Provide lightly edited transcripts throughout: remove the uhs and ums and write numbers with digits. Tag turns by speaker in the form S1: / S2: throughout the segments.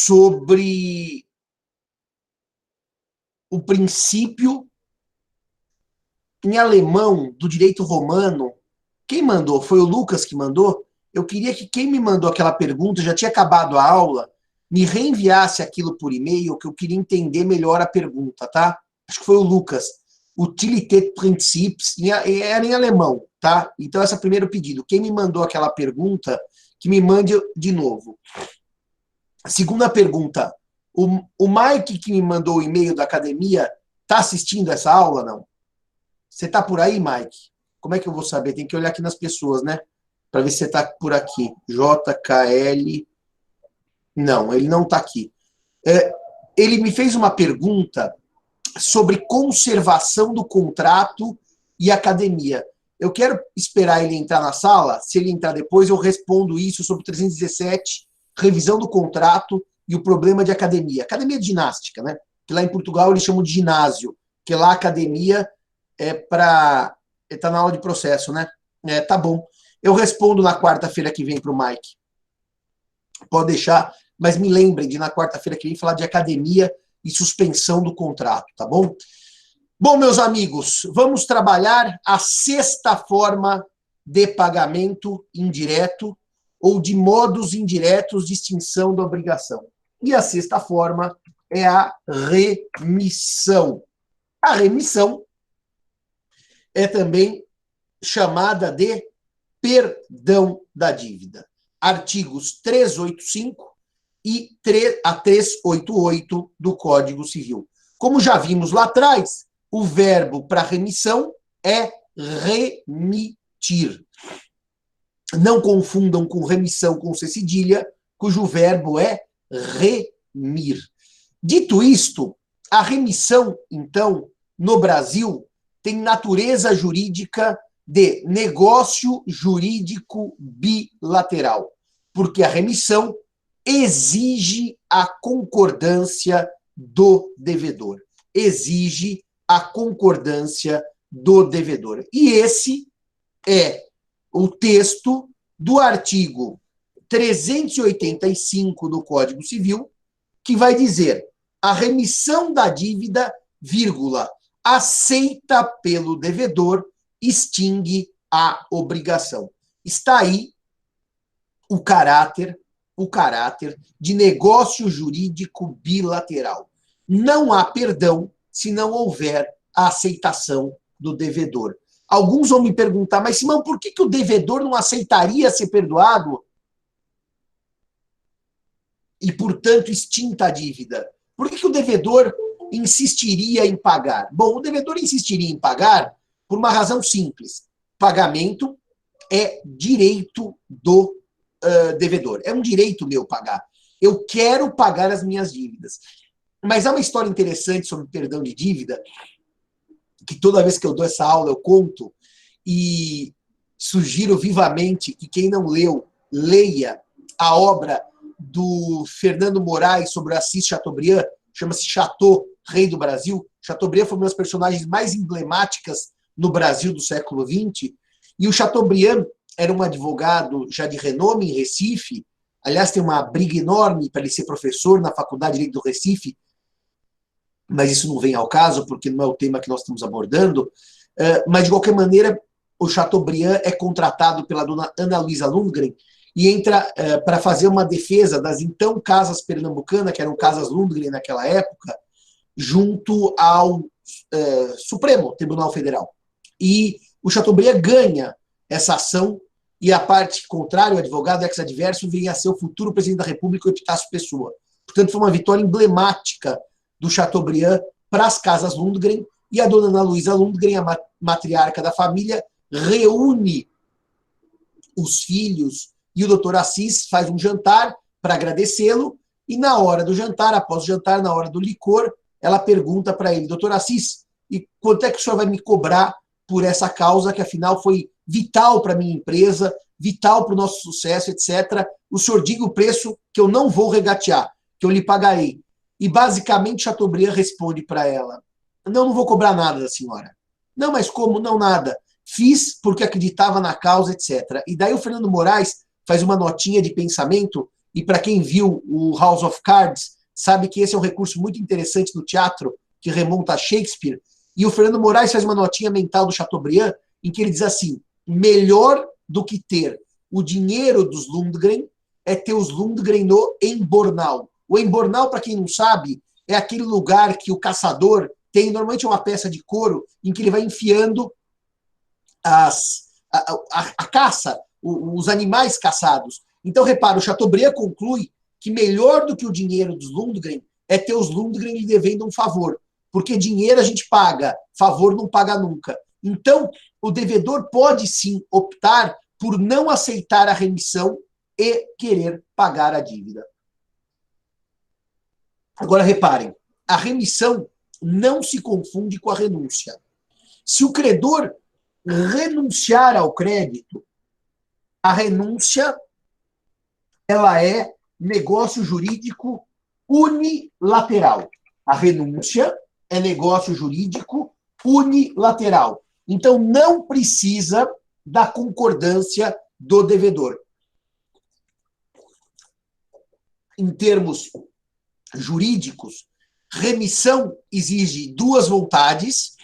S1: sobre o princípio em alemão do direito romano. Quem mandou? Foi o Lucas que mandou? Eu queria que quem me mandou aquela pergunta, já tinha acabado a aula, me reenviasse aquilo por e-mail, que eu queria entender melhor a pergunta, tá? Acho que foi o Lucas. Utilitätsprinzips, era em alemão, tá? Então, esse é o primeiro pedido. Quem me mandou aquela pergunta, que me mande de novo. Segunda pergunta. O Mike, que me mandou o e-mail da academia, está assistindo essa aula, não? Você está por aí, Mike? Como é que eu vou saber? Tem que olhar aqui nas pessoas, né? Para ver se você está por aqui. JKL. Não, ele não está aqui. Ele me fez uma pergunta sobre conservação do contrato e academia. Eu quero esperar ele entrar na sala. Se ele entrar depois, eu respondo isso sobre 317, revisão do contrato e o problema de academia. Academia de ginástica, né? Que lá em Portugal eles chamam de ginásio, que lá a academia é para... Está na aula de processo, né? Tá bom. Eu respondo na quarta-feira que vem para o Mike. Pode deixar, mas me lembrem de na quarta-feira que vem falar de academia e suspensão do contrato, tá bom? Bom, meus amigos, vamos trabalhar a sexta forma de pagamento indireto ou de modos indiretos de extinção da obrigação. E a sexta forma é a remissão. A remissão é também chamada de perdão da dívida. Artigos 385 e a 388 do Código Civil. Como já vimos lá atrás, o verbo para remissão é remitir. Não confundam com remissão com C cedilha, cujo verbo é remir. Dito isto, a remissão, então, no Brasil, tem natureza jurídica de negócio jurídico bilateral, porque a remissão exige a concordância do devedor. Exige a concordância do devedor. E esse é o texto do artigo 385 do Código Civil, que vai dizer: a remissão da dívida, vírgula, aceita pelo devedor, extingue a obrigação. Está aí o caráter de negócio jurídico bilateral. Não há perdão se não houver a aceitação do devedor. Alguns vão me perguntar, mas Simão, por que o devedor não aceitaria ser perdoado? E, portanto, extinta a dívida. Por que o devedor insistiria em pagar? Bom, o devedor insistiria em pagar por uma razão simples. Pagamento é direito do devedor. É um direito meu pagar. Eu quero pagar as minhas dívidas. Mas há uma história interessante sobre perdão de dívida, que toda vez que eu dou essa aula eu conto, e sugiro vivamente que quem não leu, leia a obra do Fernando Moraes sobre o Assis Chateaubriand, chama-se Chateau, Rei do Brasil. Chateaubriand foi uma das personagens mais emblemáticas no Brasil do século XX, e o Chateaubriand era um advogado já de renome em Recife. Aliás, tem uma briga enorme para ele ser professor na Faculdade de Direito do Recife, mas isso não vem ao caso, porque não é o tema que nós estamos abordando. Mas, de qualquer maneira, o Chateaubriand é contratado pela dona Ana Luísa Lundgren e entra para fazer uma defesa das então casas pernambucanas, que eram casas Lundgren naquela época, junto ao Supremo Tribunal Federal. E o Chateaubriand ganha essa ação, e a parte contrária, o advogado ex-adverso, vem a ser o futuro presidente da República, Epitácio Pessoa. Portanto, foi uma vitória emblemática do Chateaubriand para as casas Lundgren, e a dona Ana Luísa Lundgren, a matriarca da família, reúne os filhos, e o doutor Assis faz um jantar para agradecê-lo, e na hora do jantar, após o jantar, na hora do licor, ela pergunta para ele: doutor Assis, e quanto é que o senhor vai me cobrar por essa causa, que afinal foi vital para a minha empresa, vital para o nosso sucesso, etc. O senhor diga o preço que eu não vou regatear, que eu lhe pagarei. E basicamente Chateaubriand responde para ela: não vou cobrar nada da senhora. Não, mas como? Não, nada. Fiz porque acreditava na causa, etc. E daí o Fernando Moraes faz uma notinha de pensamento e para quem viu o House of Cards, sabe que esse é um recurso muito interessante no teatro, que remonta a Shakespeare, e o Fernando Moraes faz uma notinha mental do Chateaubriand, em que ele diz assim, melhor do que ter o dinheiro dos Lundgren é ter os Lundgren no embornal. O embornal, para quem não sabe, é aquele lugar que o caçador tem, normalmente é uma peça de couro, em que ele vai enfiando a caça, os animais caçados. Então, repara, o Chateaubriand conclui que melhor do que o dinheiro dos Lundgren é ter os Lundgren lhe devendo um favor. Porque dinheiro a gente paga, favor não paga nunca. Então, o devedor pode sim optar por não aceitar a remissão e querer pagar a dívida. Agora, reparem, a remissão não se confunde com a renúncia. Se o credor renunciar ao crédito, a renúncia ela é negócio jurídico unilateral. A renúncia é negócio jurídico unilateral. Então, não precisa da concordância do devedor. Em termos jurídicos, remissão exige duas vontades,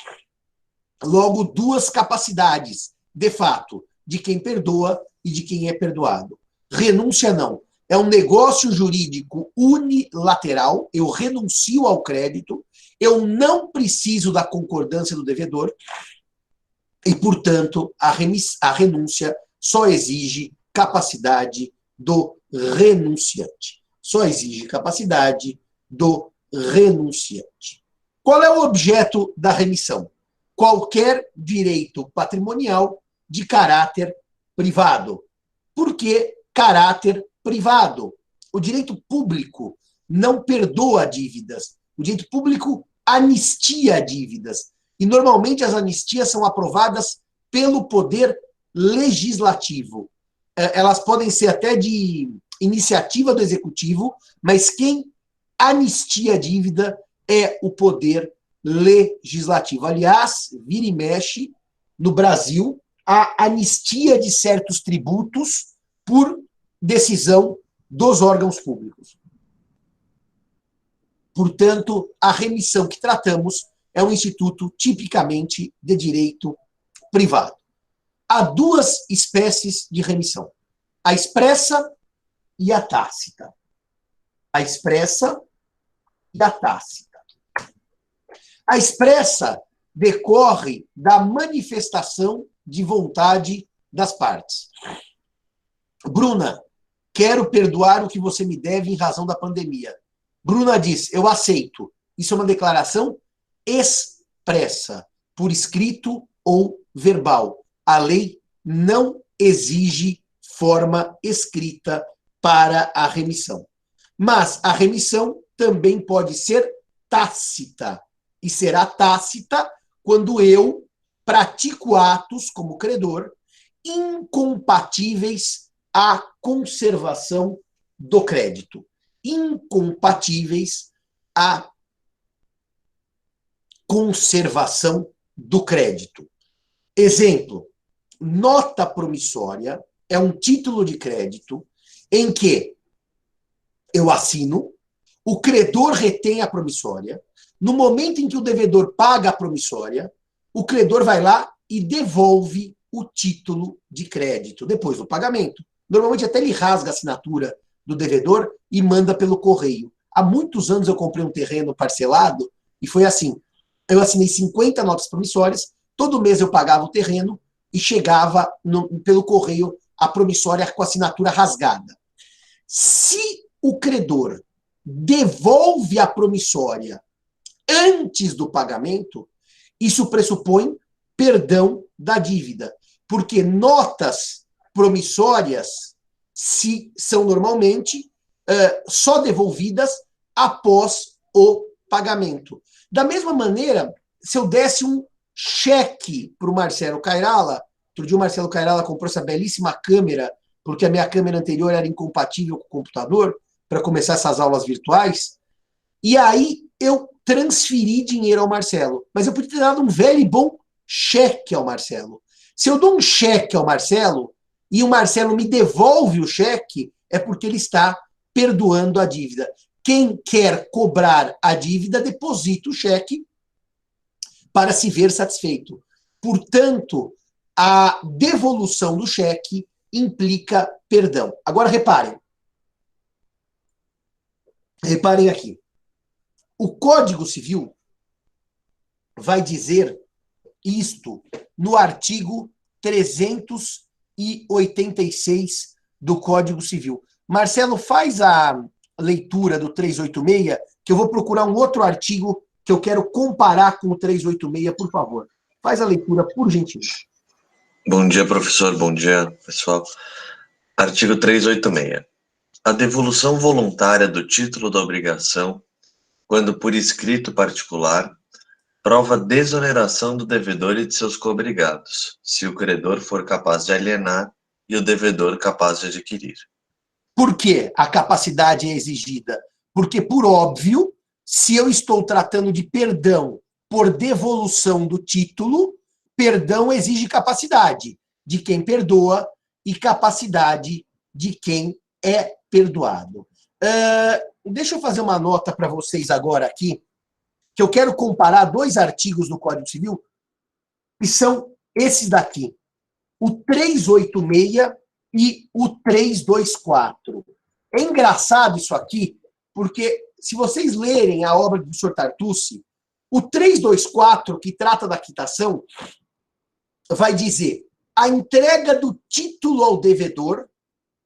S1: logo duas capacidades, de fato, de quem perdoa e de quem é perdoado. Renúncia não. É um negócio jurídico unilateral, eu renuncio ao crédito, eu não preciso da concordância do devedor e, portanto, a renúncia só exige capacidade do renunciante. Só exige capacidade do renunciante. Qual é o objeto da remissão? Qualquer direito patrimonial de caráter privado. Por que caráter privado? O direito público não perdoa dívidas. O direito público anistia dívidas. E, normalmente, as anistias são aprovadas pelo poder legislativo. Elas podem ser até de iniciativa do executivo, mas quem anistia a dívida é o poder legislativo. Aliás, vira e mexe, no Brasil, a anistia de certos tributos por decisão dos órgãos públicos. Portanto, a remissão que tratamos é um instituto tipicamente de direito privado. Há duas espécies de remissão: a expressa e a tácita. A expressa e a tácita. A expressa decorre da manifestação de vontade das partes. Bruna, quero perdoar o que você me deve em razão da pandemia. Bruna diz, eu aceito. Isso é uma declaração expressa, por escrito ou verbal. A lei não exige forma escrita para a remissão. Mas a remissão também pode ser tácita. E será tácita quando eu pratico atos, como credor, incompatíveis à conservação do crédito. Incompatíveis à conservação do crédito. Exemplo, nota promissória é um título de crédito em que eu assino, o credor retém a promissória, no momento em que o devedor paga a promissória, o credor vai lá e devolve o título de crédito, depois do pagamento. Normalmente até ele rasga a assinatura do devedor e manda pelo correio. Há muitos anos eu comprei um terreno parcelado e foi assim. Eu assinei 50 notas promissórias, todo mês eu pagava o terreno e chegava pelo correio a promissória com a assinatura rasgada. Se o credor devolve a promissória antes do pagamento, isso pressupõe perdão da dívida, porque notas promissórias são normalmente só devolvidas após o pagamento. Da mesma maneira, se eu desse um cheque para o Marcelo Cairala, outro dia o Marcelo Cairala comprou essa belíssima câmera, porque a minha câmera anterior era incompatível com o computador, para começar essas aulas virtuais, e aí eu transferi dinheiro ao Marcelo. Mas eu podia ter dado um velho e bom cheque ao Marcelo. Se eu dou um cheque ao Marcelo e o Marcelo me devolve o cheque, é porque ele está perdoando a dívida. Quem quer cobrar a dívida, deposita o cheque para se ver satisfeito. Portanto, a devolução do cheque implica perdão. Agora, reparem. Reparem aqui. O Código Civil vai dizer isto no artigo 386 do Código Civil. Marcelo, faz a leitura do 386, que eu vou procurar um outro artigo que eu quero comparar com o 386, por favor. Faz a leitura, por gentileza.
S2: Bom dia, professor. Bom dia, pessoal. Artigo 386. A devolução voluntária do título da obrigação, quando por escrito particular, prova desoneração do devedor e de seus coobrigados, se o credor for capaz de alienar e o devedor capaz de adquirir.
S1: Por que a capacidade é exigida? Porque, por óbvio, se eu estou tratando de perdão por devolução do título, perdão exige capacidade de quem perdoa e capacidade de quem é perdoado. Deixa eu fazer uma nota para vocês agora aqui, que eu quero comparar dois artigos do Código Civil, que são esses daqui, o 386 e o 324. É engraçado isso aqui, porque se vocês lerem a obra do professor Tartucci, o 324, que trata da quitação, vai dizer: a entrega do título ao devedor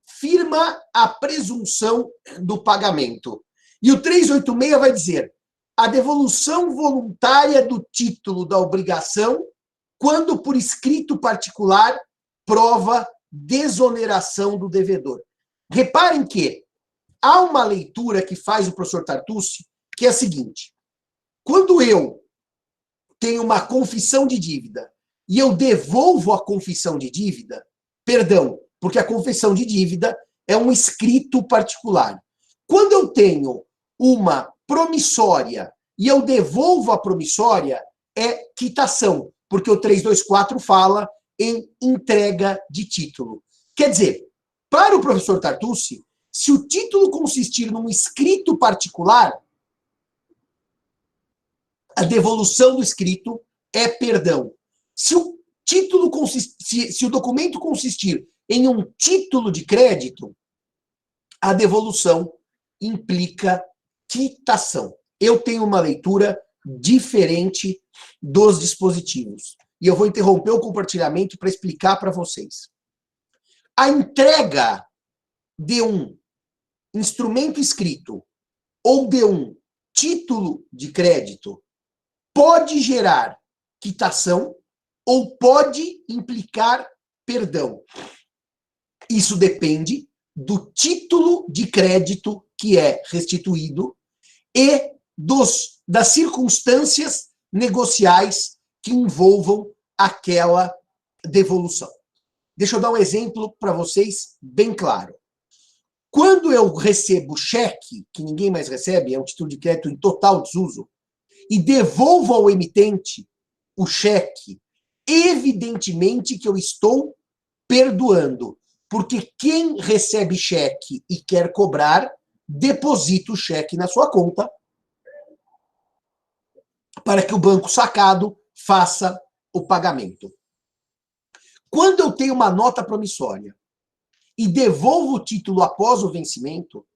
S1: firma a presunção do pagamento. E o 386 vai dizer: a devolução voluntária do título da obrigação, quando por escrito particular, prova desoneração do devedor. Reparem que há uma leitura que faz o professor Tartucci, que é a seguinte: quando eu tenho uma confissão de dívida e eu devolvo a confissão de dívida, perdão, porque a confissão de dívida é um escrito particular. Quando eu tenho uma promissória e eu devolvo a promissória, é quitação, porque o 324 fala em entrega de título. Quer dizer, para o professor Tartucci, se o título consistir num escrito particular, a devolução do escrito é perdão. Se o documento consistir em um título de crédito, a devolução implica quitação. Eu tenho uma leitura diferente dos dispositivos. E eu vou interromper o compartilhamento para explicar para vocês. A entrega de um instrumento escrito ou de um título de crédito pode gerar quitação ou pode implicar perdão. Isso depende do título de crédito que é restituído e das circunstâncias negociais que envolvam aquela devolução. Deixa eu dar um exemplo para vocês bem claro. Quando eu recebo cheque, que ninguém mais recebe, é um título de crédito em total desuso, e devolvo ao emitente o cheque, evidentemente que eu estou perdoando, porque quem recebe cheque e quer cobrar, deposita o cheque na sua conta para que o banco sacado faça o pagamento. Quando eu tenho uma nota promissória e devolvo o título após o vencimento,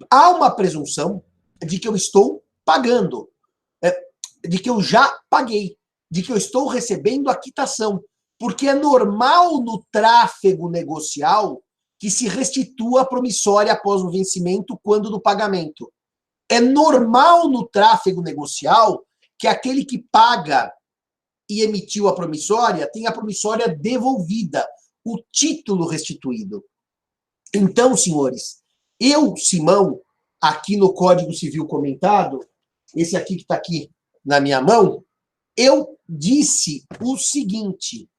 S1: há uma presunção de que eu estou pagando, de que eu já paguei, de que eu estou recebendo a quitação, porque é normal no tráfego negocial que se restitua a promissória após o vencimento quando do pagamento. É normal no tráfego negocial que aquele que paga e emitiu a promissória tenha a promissória devolvida, o título restituído. Então, senhores, eu, Simão, aqui no Código Civil comentado, esse aqui que está aqui na minha mão, eu disse o seguinte,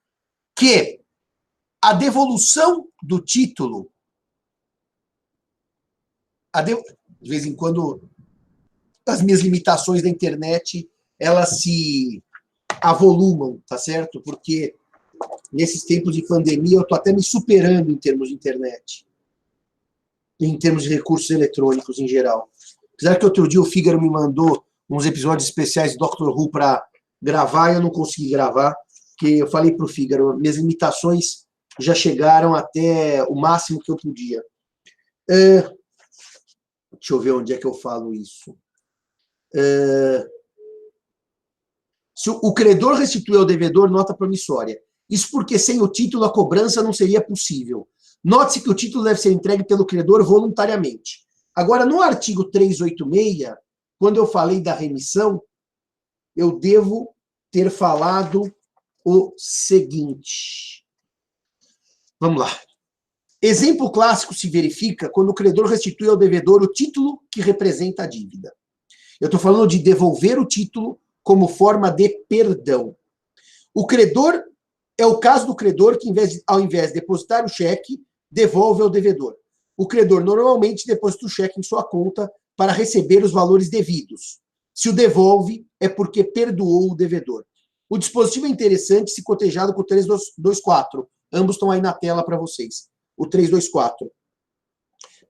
S1: que a devolução do título, de vez em quando as minhas limitações da internet, elas se avolumam, tá certo? Porque nesses tempos de pandemia, eu estou até me superando em termos de internet, em termos de recursos eletrônicos em geral. Apesar que outro dia o Fígaro me mandou uns episódios especiais de Doctor Who para gravar, e eu não consegui gravar, porque eu falei para o Fígaro, minhas limitações já chegaram até o máximo que eu podia. Deixa eu ver onde é que eu falo isso. Se o credor restitui ao devedor nota promissória. Isso porque sem o título a cobrança não seria possível. Note-se que o título deve ser entregue pelo credor voluntariamente. Agora, no artigo 386, quando eu falei da remissão, eu devo ter falado o seguinte. Vamos lá. Exemplo clássico se verifica quando o credor restitui ao devedor o título que representa a dívida. Eu estou falando de devolver o título como forma de perdão. O credor é o caso do credor que, ao invés de depositar o cheque, devolve ao devedor. O credor normalmente deposita o cheque em sua conta para receber os valores devidos. Se o devolve, é porque perdoou o devedor. O dispositivo é interessante se cotejado com o 324. Ambos estão aí na tela para vocês. O 324.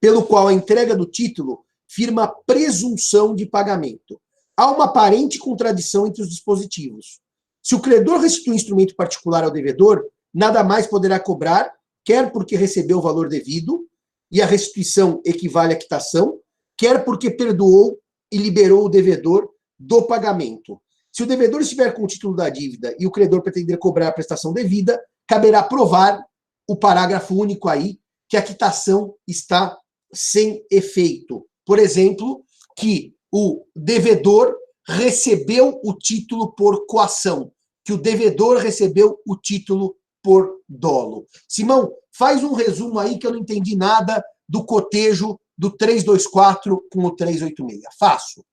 S1: Pelo qual a entrega do título firma presunção de pagamento. Há uma aparente contradição entre os dispositivos. Se o credor restitui instrumento particular ao devedor, nada mais poderá cobrar, quer porque recebeu o valor devido, e a restituição equivale à quitação, quer porque perdoou e liberou o devedor do pagamento. Se o devedor estiver com o título da dívida e o credor pretender cobrar a prestação devida, caberá provar o parágrafo único aí, que a quitação está sem efeito. Por exemplo, que o devedor recebeu o título por coação, que o devedor recebeu o título por dolo. Simão, faz um resumo aí que eu não entendi nada do cotejo do 324 com o 386. Faço.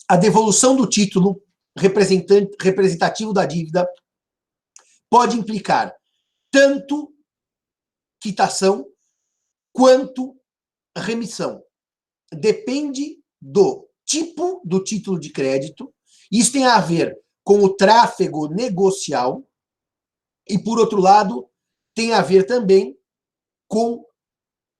S1: A devolução do título representativo da dívida pode implicar tanto quitação quanto remissão. Depende do tipo do título de crédito. Isso tem a ver com o tráfego negocial e, por outro lado, tem a ver também com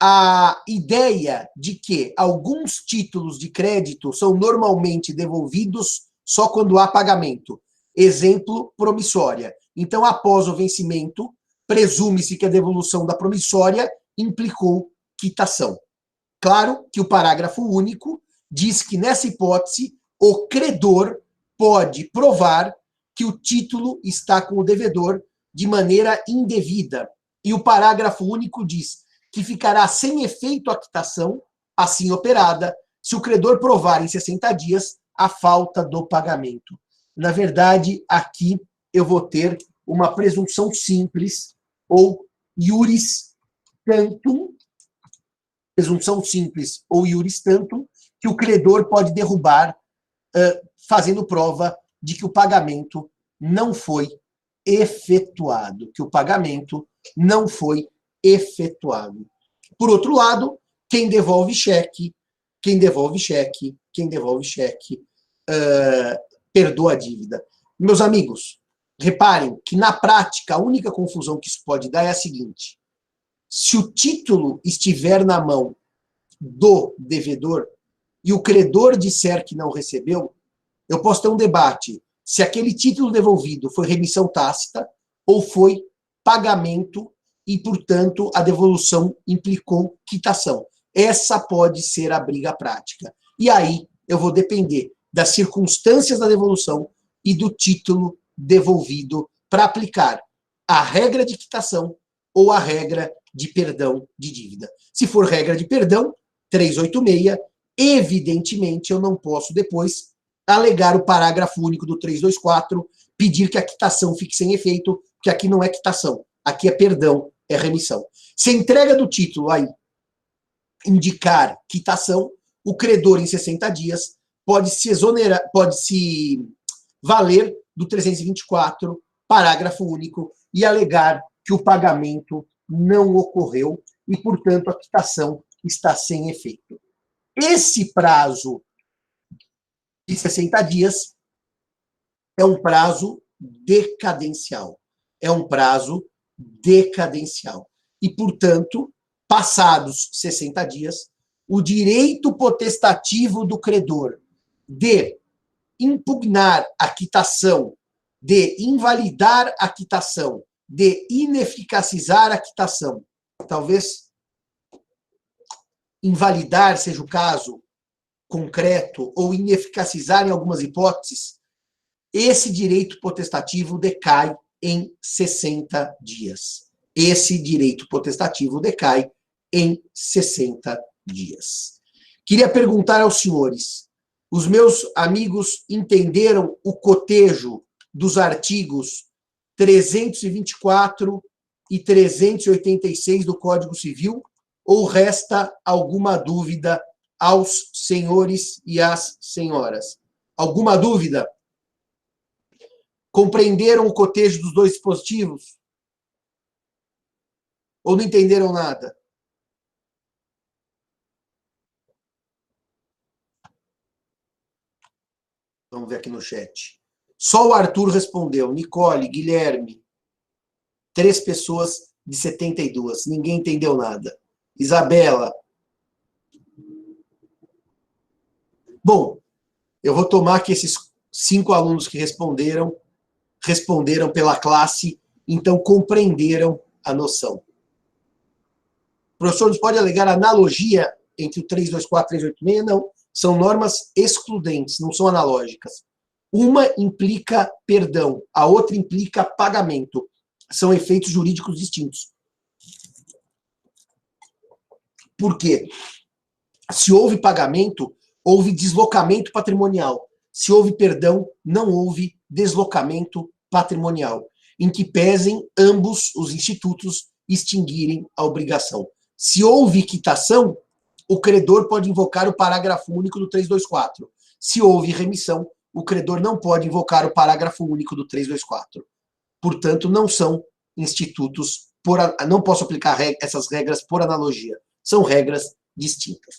S1: a ideia de que alguns títulos de crédito são normalmente devolvidos só quando há pagamento. Exemplo, promissória. Então, após o vencimento, presume-se que a devolução da promissória implicou quitação. Claro que o parágrafo único diz que, nessa hipótese, o credor pode provar que o título está com o devedor de maneira indevida. E o parágrafo único diz que ficará sem efeito a quitação, assim operada, se o credor provar em 60 dias a falta do pagamento. Na verdade, aqui eu vou ter uma presunção simples, ou iuris tantum, presunção simples ou iuris tantum, que o credor pode derrubar, fazendo prova de que o pagamento não foi efetuado, que o pagamento não foi efetuado. Por outro lado, quem devolve cheque, perdoa a dívida. Meus amigos, reparem que, na prática, a única confusão que isso pode dar é a seguinte: se o título estiver na mão do devedor e o credor disser que não recebeu, eu posso ter um debate se aquele título devolvido foi remissão tácita ou foi pagamento e, portanto, a devolução implicou quitação. Essa pode ser a briga prática. E aí eu vou depender das circunstâncias da devolução e do título devolvido para aplicar a regra de quitação ou a regra de perdão de dívida. Se for regra de perdão, 386, evidentemente eu não posso depois alegar o parágrafo único do 324, pedir que a quitação fique sem efeito, porque aqui não é quitação, aqui é perdão, é remissão. Se a entrega do título aí indicar quitação, o credor em 60 dias pode se exonerar, pode se valer do 324, parágrafo único, e alegar que o pagamento não ocorreu e, portanto, a quitação está sem efeito. Esse prazo de 60 dias é um prazo decadencial. É um prazo decadencial. E, portanto, passados 60 dias, o direito potestativo do credor de impugnar a quitação, de invalidar a quitação, de ineficacizar a quitação, talvez invalidar seja o caso concreto, ou ineficacizar em algumas hipóteses, esse direito potestativo decai em 60 dias. Esse direito potestativo decai em 60 dias. Queria perguntar aos senhores, os meus amigos entenderam o cotejo dos artigos 324 e 386 do Código Civil, ou resta alguma dúvida aos senhores e às senhoras? Alguma dúvida? Compreenderam o cotejo dos dois dispositivos? Ou não entenderam nada? Vamos ver aqui no chat. Só o Arthur respondeu. Nicole, Guilherme. 3 pessoas de 72. Ninguém entendeu nada. Isabela. Bom, eu vou tomar que esses 5 alunos que responderam pela classe, então compreenderam a noção. O professor nos pode alegar analogia entre o 324 e 386? Não. São normas excludentes, não são analógicas. Uma implica perdão, a outra implica pagamento. São efeitos jurídicos distintos. Por quê? Se houve pagamento, houve deslocamento patrimonial. Se houve perdão, não houve deslocamento patrimonial, em que pesem ambos os institutos extinguirem a obrigação. Se houve quitação, o credor pode invocar o parágrafo único do 324. Se houve remissão, o credor não pode invocar o parágrafo único do 324. Portanto, não são institutos, não posso aplicar essas regras por analogia. São regras distintas.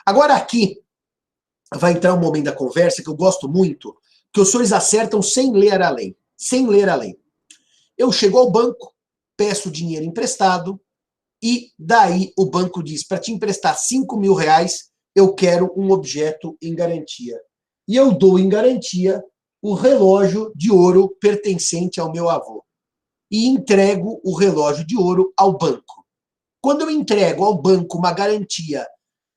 S1: Agora aqui vai entrar um momento da conversa que eu gosto muito, que os senhores acertam sem ler a lei. Sem ler a lei. Eu chego ao banco, peço dinheiro emprestado, e daí o banco diz, para te emprestar 5 mil reais, eu quero um objeto em garantia. E eu dou em garantia o relógio de ouro pertencente ao meu avô. E entrego o relógio de ouro ao banco. Quando eu entrego ao banco uma garantia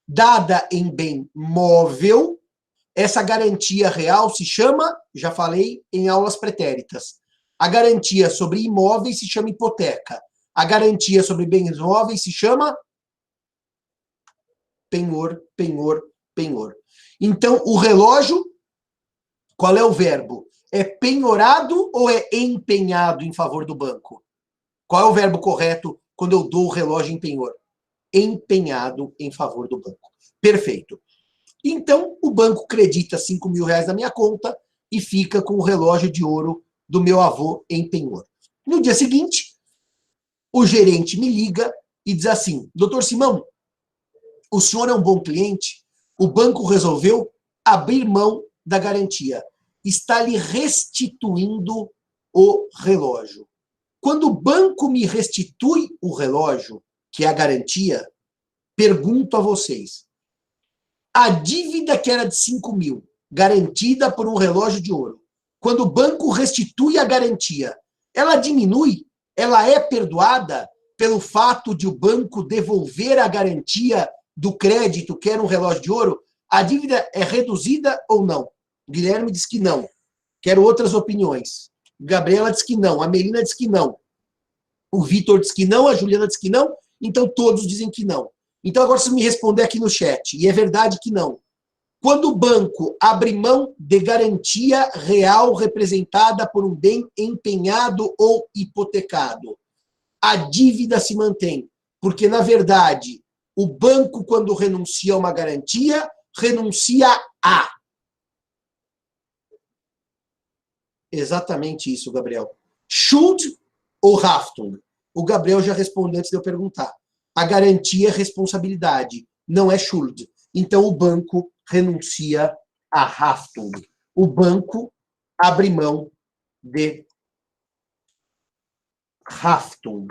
S1: dada em bem móvel, essa garantia real se chama, já falei em aulas pretéritas, a garantia sobre imóveis se chama hipoteca. A garantia sobre bens móveis se chama penhor, penhor, penhor. Então, o relógio, qual é o verbo? É penhorado ou é empenhado em favor do banco? Qual é o verbo correto quando eu dou o relógio em penhor? Empenhado em favor do banco. Perfeito. Então, o banco credita 5 mil reais na minha conta e fica com o relógio de ouro do meu avô em penhor. No dia seguinte, o gerente me liga e diz assim, doutor Simão, o senhor é um bom cliente, o banco resolveu abrir mão da garantia, está lhe restituindo o relógio. Quando o banco me restitui o relógio, que é a garantia, pergunto a vocês, a dívida que era de 5 mil, garantida por um relógio de ouro, quando o banco restitui a garantia, ela diminui? Ela é perdoada pelo fato de o banco devolver a garantia do crédito, que era um relógio de ouro? A dívida é reduzida ou não? Guilherme diz que não. Quero outras opiniões. Gabriela diz que não. A Melina diz que não. O Vitor diz que não. A Juliana diz que não. Então, todos dizem que não. Então, agora você me responder aqui no chat. E é verdade que não. Quando o banco abre mão de garantia real representada por um bem empenhado ou hipotecado, a dívida se mantém. Porque, na verdade, o banco, quando renuncia a uma garantia, renuncia a. Exatamente isso, Gabriel. Schuld ou Haftung? O Gabriel já respondeu antes de eu perguntar. A garantia é responsabilidade, não é Schuld. Então, o banco renuncia a Haftung. O banco abre mão de Haftung.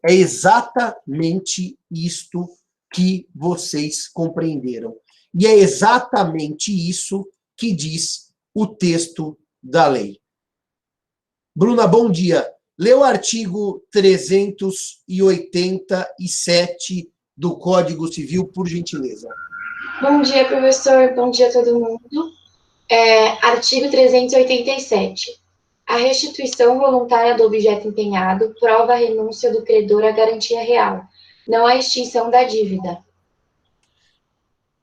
S1: É exatamente isto que vocês compreenderam. E é exatamente isso que diz o texto da lei. Bruna, bom dia. Lê o artigo 387 do Código Civil, por gentileza.
S3: Bom dia, professor. Bom dia a todo mundo. Artigo 387. A restituição voluntária do objeto empenhado prova a renúncia do credor à garantia real, não a extinção da dívida.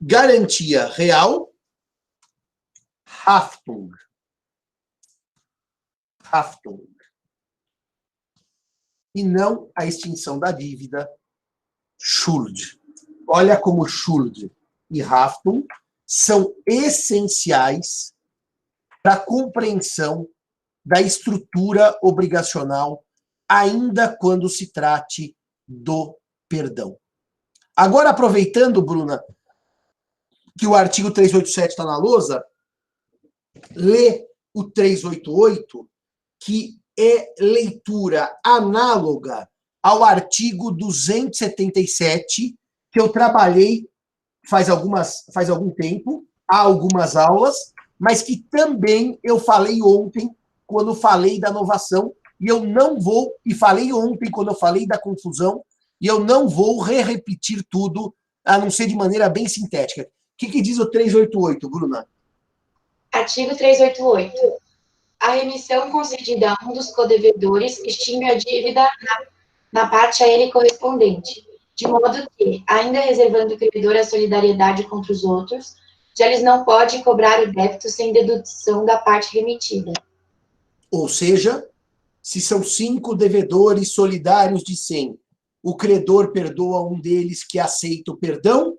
S1: Garantia real, Haftung. Haftung. E não a extinção da dívida, Schuld. Olha como Schuld e Haftung são essenciais para a compreensão da estrutura obrigacional, ainda quando se trate do perdão. Agora, aproveitando, Bruna, que o artigo 387 está na lousa, lê o 388, que é leitura análoga ao artigo 277, que eu trabalhei faz algum tempo, há algumas aulas, mas que também eu falei ontem, quando falei da novação, e eu não vou, e falei ontem, quando eu falei da confusão, e eu não vou repetir tudo, a não ser de maneira bem sintética. O que diz o 388, Bruna?
S3: Artigo 388. A remissão concedida a um dos codevedores extingue a dívida na parte a ele correspondente, de modo que, ainda reservando o credor a solidariedade contra os outros, já lhes não pode cobrar o débito sem dedução da parte remitida.
S1: Ou seja, se são 5 devedores solidários de 100, o credor perdoa um deles que aceita o perdão,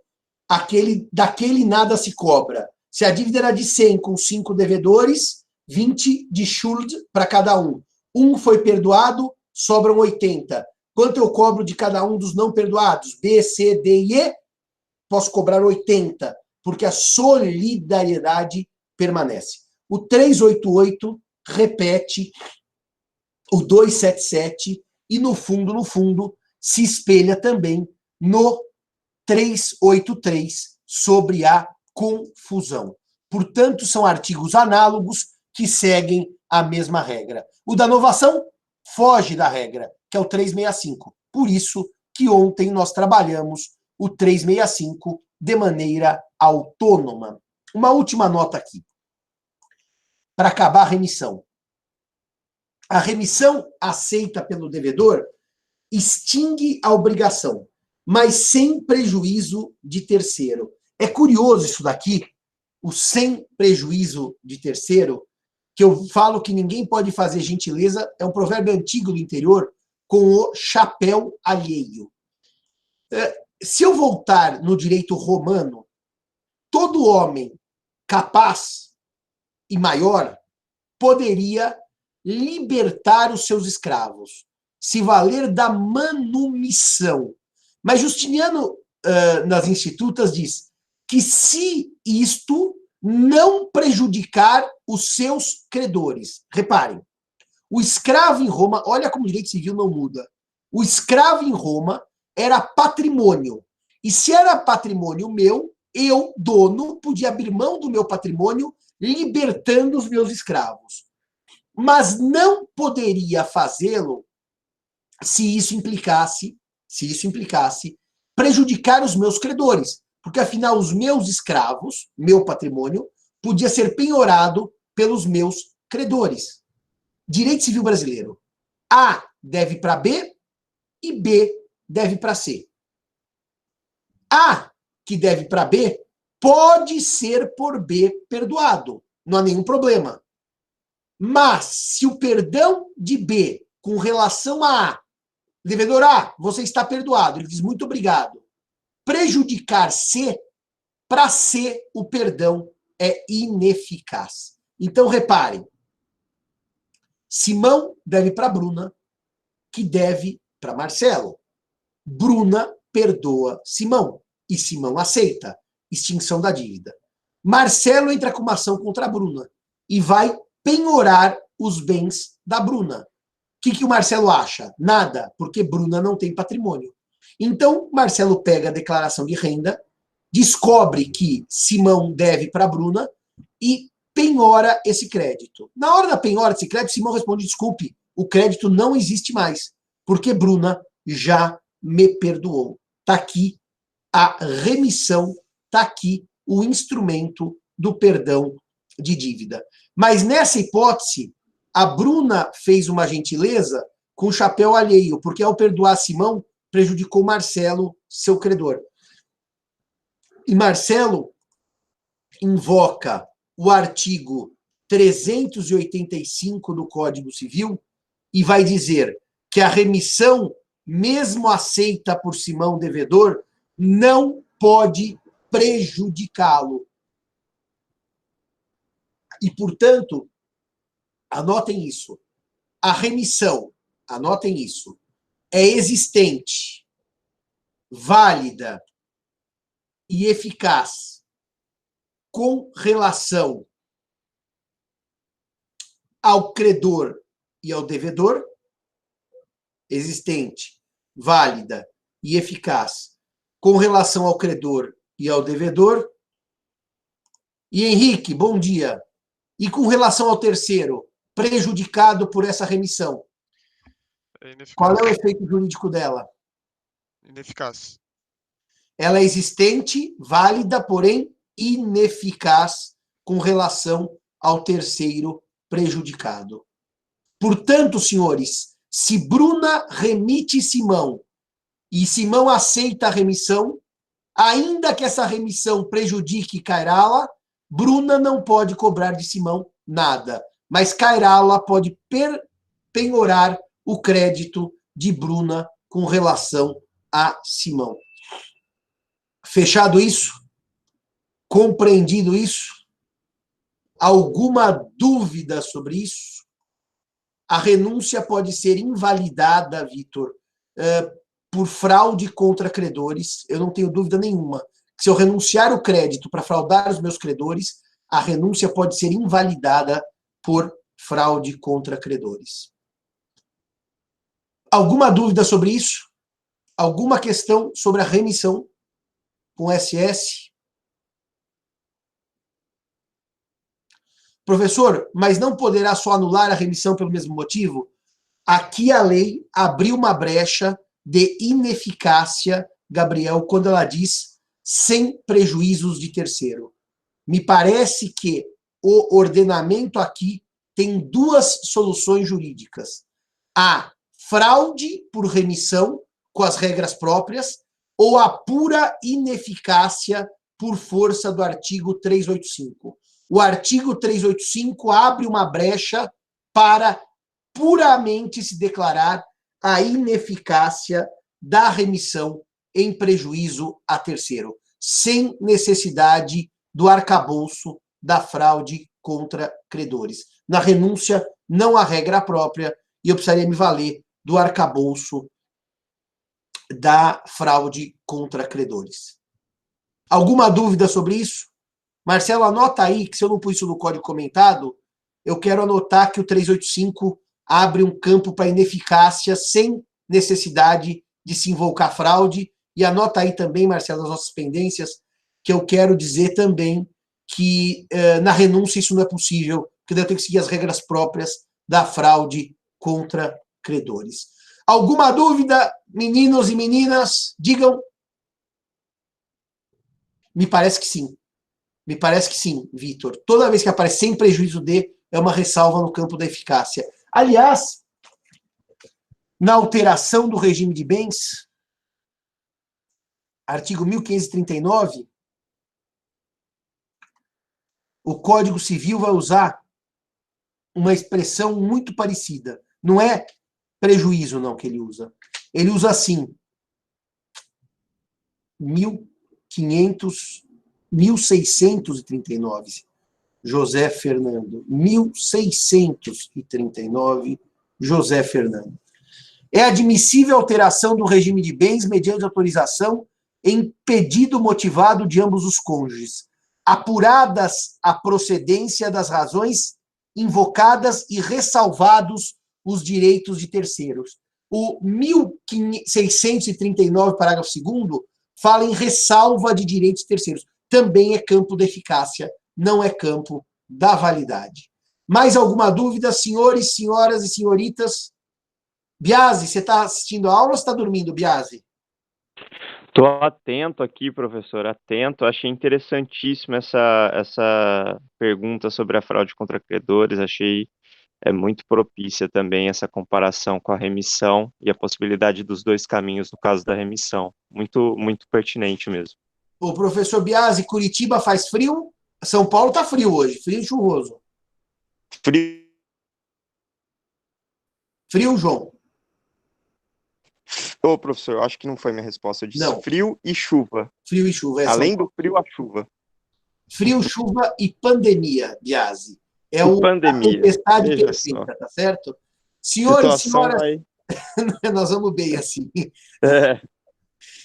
S1: daquele nada se cobra. Se a dívida era de 100 com 5 devedores, 20 de Schuld para cada um. Um foi perdoado, sobram 80. Quanto eu cobro de cada um dos não perdoados? B, C, D e E? Posso cobrar 80, porque a solidariedade permanece. O 388 repete o 277 e, no fundo, se espelha também no 383 sobre a confusão. Portanto, são artigos análogos que seguem a mesma regra. O da novação foge da regra, que é o 365. Por isso que ontem nós trabalhamos o 365 de maneira autônoma. Uma última nota aqui, para acabar a remissão. A remissão aceita pelo devedor extingue a obrigação, mas sem prejuízo de terceiro. É curioso isso daqui, o sem prejuízo de terceiro, que eu falo que ninguém pode fazer gentileza, é um provérbio antigo do interior, com o chapéu alheio. Se eu voltar no direito romano, todo homem capaz e maior poderia libertar os seus escravos, se valer da manumissão. Mas Justiniano, nas Institutas, diz que se isto não prejudicar os seus credores. Reparem, o escravo em Roma, olha como o direito civil não muda. O escravo em Roma era patrimônio. E se era patrimônio meu, eu, dono, podia abrir mão do meu patrimônio, libertando os meus escravos. Mas não poderia fazê-lo se isso implicasse prejudicar os meus credores. Porque, afinal, os meus escravos, meu patrimônio, podia ser penhorado pelos meus credores. Direito civil brasileiro. A deve para B e B deve para C. A, que deve para B, pode ser por B perdoado. Não há nenhum problema. Mas, se o perdão de B com relação a devedor A, você está perdoado, ele diz muito obrigado, prejudicar C, para C o perdão é ineficaz. Então, reparem, Simão deve para Bruna, que deve para Marcelo. Bruna perdoa Simão, e Simão aceita extinção da dívida. Marcelo entra com uma ação contra a Bruna e vai penhorar os bens da Bruna. que o Marcelo acha? Nada, porque Bruna não tem patrimônio. Então, Marcelo pega a declaração de renda, descobre que Simão deve para Bruna e penhora esse crédito. Na hora da penhora desse crédito, Simão responde, desculpe, o crédito não existe mais, porque Bruna já me perdoou. Está aqui a remissão, está aqui o instrumento do perdão de dívida. Mas nessa hipótese, a Bruna fez uma gentileza com chapéu alheio, porque ao perdoar Simão, prejudicou Marcelo, seu credor. E Marcelo invoca o artigo 385 do Código Civil e vai dizer que a remissão, mesmo aceita por Simão devedor, não pode prejudicá-lo. E, portanto, anotem isso. A remissão, anotem isso, é existente, válida e eficaz com relação ao credor e ao devedor, existente, válida e eficaz com relação ao credor e ao devedor. E Henrique, bom dia. E com relação ao terceiro, prejudicado por essa remissão? Qual é o efeito jurídico dela?
S4: Ineficaz.
S1: Ela é existente, válida, porém ineficaz com relação ao terceiro prejudicado. Portanto, senhores, se Bruna remite Simão e Simão aceita a remissão, ainda que essa remissão prejudique Cairala, Bruna não pode cobrar de Simão nada, mas Cairala pode penhorar o crédito de Bruna com relação a Simão. Fechado isso? Compreendido isso? Alguma dúvida sobre isso? A renúncia pode ser invalidada, Vitor, por fraude contra credores. Eu não tenho dúvida nenhuma. Se eu renunciar o crédito para fraudar os meus credores, a renúncia pode ser invalidada por fraude contra credores. Alguma dúvida sobre isso? Alguma questão sobre a remissão com SS? Professor, mas não poderá só anular a remissão pelo mesmo motivo? Aqui a lei abriu uma brecha de ineficácia, Gabriel, quando ela diz sem prejuízos de terceiro. Me parece que o ordenamento aqui tem duas soluções jurídicas. A fraude por remissão, com as regras próprias, ou a pura ineficácia por força do artigo 385. O artigo 385 abre uma brecha para puramente se declarar a ineficácia da remissão em prejuízo a terceiro, sem necessidade do arcabouço da fraude contra credores. Na renúncia, não há regra própria e eu precisaria me valer do arcabouço da fraude contra credores. Alguma dúvida sobre isso? Marcelo, anota aí que se eu não pus isso no código comentado, eu quero anotar que o 385 abre um campo para ineficácia sem necessidade de se invocar fraude. E anota aí também, Marcelo, as nossas pendências, que eu quero dizer também que na renúncia isso não é possível, porque eu tenho que seguir as regras próprias da fraude contra credores. Alguma dúvida, meninos e meninas? Digam. Me parece que sim. Me parece que sim, Vitor. Toda vez que aparece sem prejuízo de, é uma ressalva no campo da eficácia. Aliás, na alteração do regime de bens, artigo 1539, o Código Civil vai usar uma expressão muito parecida. Não é prejuízo, não, que ele usa. Ele usa assim, 1639, José Fernando. 1639, José Fernando. É admissível alteração do regime de bens mediante autorização em pedido motivado de ambos os cônjuges, apuradas a procedência das razões invocadas e ressalvados os direitos de terceiros. O 1639, parágrafo 2º, fala em ressalva de direitos de terceiros. Também é campo da eficácia, não é campo da validade. Mais alguma dúvida, senhores, senhoras e senhoritas? Biasi, você está assistindo a aula ou está dormindo, Biasi?
S5: Estou atento aqui, professor, atento. Achei interessantíssima essa pergunta sobre a fraude contra credores. Achei muito propícia também essa comparação com a remissão e a possibilidade dos dois caminhos no caso da remissão. Muito, muito pertinente mesmo.
S1: O professor Biasi, Curitiba faz frio? São Paulo está frio hoje, frio e chuvoso.
S5: Frio.
S1: Frio, João?
S5: Ô, professor, acho que não foi minha resposta. Eu disse
S1: não.
S5: Frio e chuva.
S1: Frio e chuva.
S5: Além do frio, a chuva.
S1: Frio, chuva e pandemia, Biasi. É o
S5: pandemia.
S1: Tempestade perfeita, tá certo? Senhores e senhoras... Nós vamos bem assim.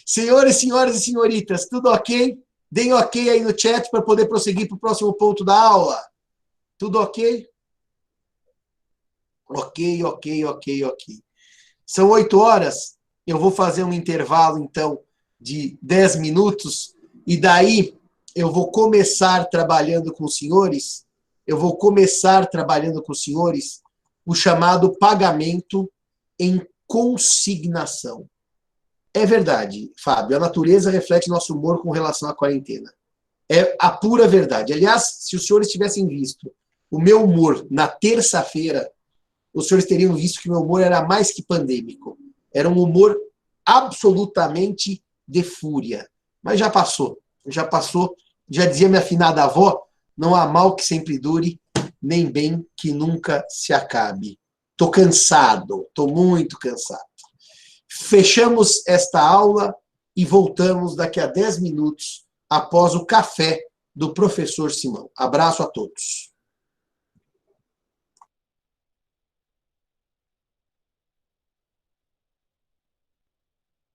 S1: Senhores, senhoras e senhoritas, tudo ok? Deem ok aí no chat para poder prosseguir para o próximo ponto da aula. Tudo ok? Ok. São 8 horas. Eu vou fazer um intervalo, então, de 10 minutos. E daí eu vou começar trabalhando com os senhores. O chamado pagamento em consignação. É verdade, Fábio. A natureza reflete nosso humor com relação à quarentena. É a pura verdade. Aliás, se os senhores tivessem visto o meu humor na terça-feira, os senhores teriam visto que meu humor era mais que pandêmico. Era um humor absolutamente de fúria. Mas já passou. Já dizia minha afinada avó, não há mal que sempre dure, nem bem que nunca se acabe. Estou cansado, estou muito cansado. Fechamos esta aula e voltamos daqui a 10 minutos após o café do professor Simão. Abraço a todos.